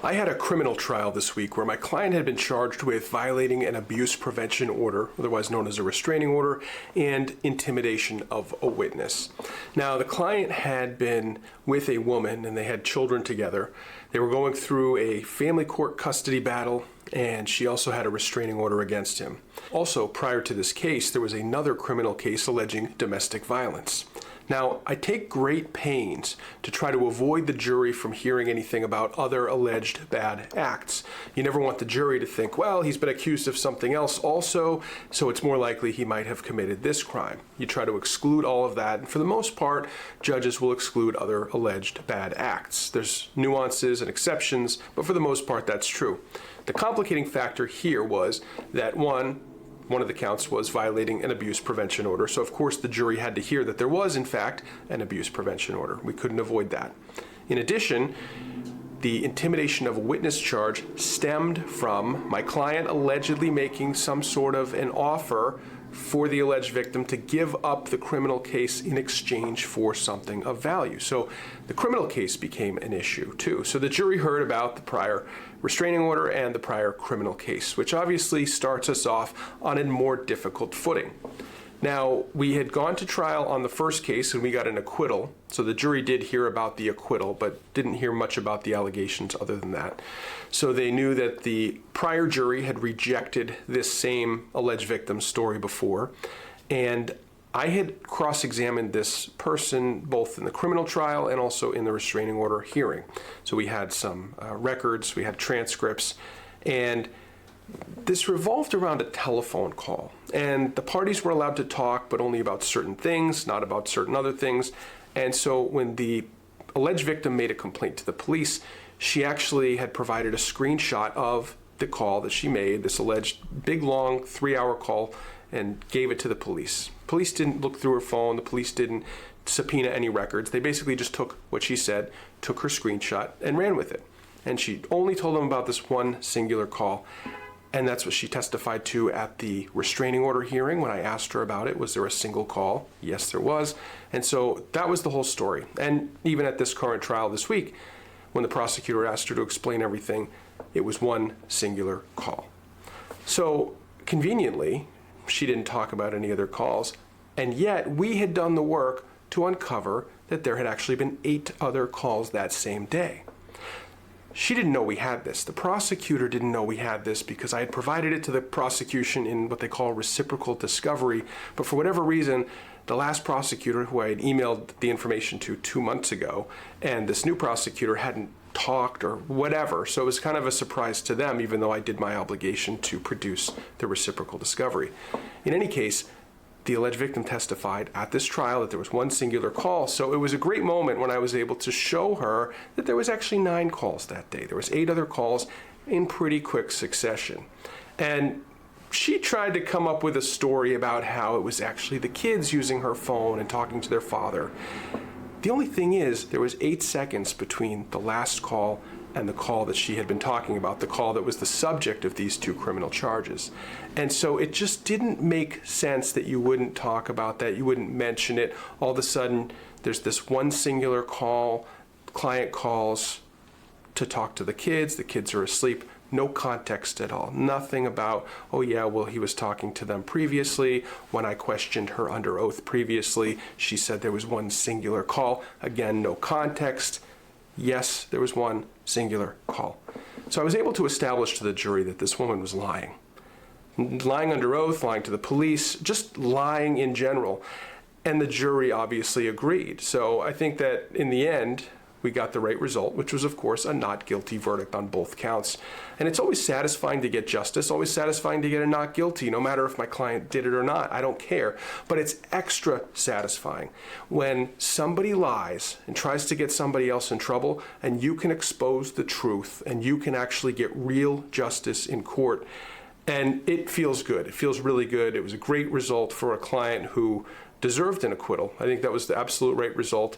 I had a criminal trial this week where my client had been charged with violating an abuse prevention order, otherwise known as a restraining order, and intimidation of a witness. Now, the client had been with a woman and they had children together. They were going through a family court custody battle, and she also had a restraining order against him. Also, prior to this case, there was another criminal case alleging domestic violence. Now, I take great pains to try to avoid the jury from hearing anything about other alleged bad acts. You never want the jury to think, well, he's been accused of something else also, so it's more likely he might have committed this crime. You try to exclude all of that, and for the most part, judges will exclude other alleged bad acts. There's nuances and exceptions, but for the most part, that's true. The complicating factor here was that one of the counts was violating an abuse prevention order. So of course the jury had to hear that there was in fact an abuse prevention order. We couldn't avoid that. In addition, the intimidation of a witness charge stemmed from my client allegedly making some sort of an offer for the alleged victim to give up the criminal case in exchange for something of value. So the criminal case became an issue too. So the jury heard about the prior restraining order and the prior criminal case, which obviously starts us off on a more difficult footing. Now, we had gone to trial on the first case and we got an acquittal. So the jury did hear about the acquittal, but didn't hear much about the allegations other than that. So they knew that the prior jury had rejected this same alleged victim's story before. And I had cross-examined this person both in the criminal trial and also in the restraining order hearing. So we had some records, we had transcripts, and this revolved around a telephone call, and the parties were allowed to talk, but only about certain things, not about certain other things. And so when the alleged victim made a complaint to the police, she actually had provided a screenshot of the call that she made, this alleged big, long 3-hour call, and gave it to the police. Police didn't look through her phone. The police didn't subpoena any records. They basically just took what she said, took her screenshot, and ran with it. And she only told them about this one singular call. And that's what she testified to at the restraining order hearing when I asked her about it. Was there a single call? Yes, there was. And so that was the whole story. And even at this current trial this week, when the prosecutor asked her to explain everything, it was one singular call. So conveniently, she didn't talk about any other calls. And yet we had done the work to uncover that there had actually been 8 other calls that same day. She didn't know we had this. The prosecutor didn't know we had this because I had provided it to the prosecution in what they call reciprocal discovery. But for whatever reason, the last prosecutor who I had emailed the information to 2 months ago, and this new prosecutor hadn't talked or whatever. So it was kind of a surprise to them, even though I did my obligation to produce the reciprocal discovery. In any case, the alleged victim testified at this trial that there was one singular call. So it was a great moment when I was able to show her that there was actually 9 calls that day. There was 8 other calls in pretty quick succession. And she tried to come up with a story about how it was actually the kids using her phone and talking to their father. The only thing is, there was 8 seconds between the last call and the call that she had been talking about, the call that was the subject of these 2 criminal charges. And so it just didn't make sense that you wouldn't talk about that, you wouldn't mention it. All of a sudden, there's this one singular call, client calls to talk to the kids are asleep, no context at all. Nothing about, oh yeah, well, he was talking to them previously. When I questioned her under oath previously, she said there was one singular call. Again, no context. Yes, there was one singular call. So I was able to establish to the jury that this woman was lying. Lying under oath, lying to the police, just lying in general. And the jury obviously agreed. So I think that in the end, we got the right result, which was, of course, a not guilty verdict on both counts. And it's always satisfying to get justice, always satisfying to get a not guilty, no matter if my client did it or not. I don't care. But it's extra satisfying when somebody lies and tries to get somebody else in trouble, and you can expose the truth, and you can actually get real justice in court. And it feels good. It feels really good. It was a great result for a client who deserved an acquittal. I think that was the absolute right result.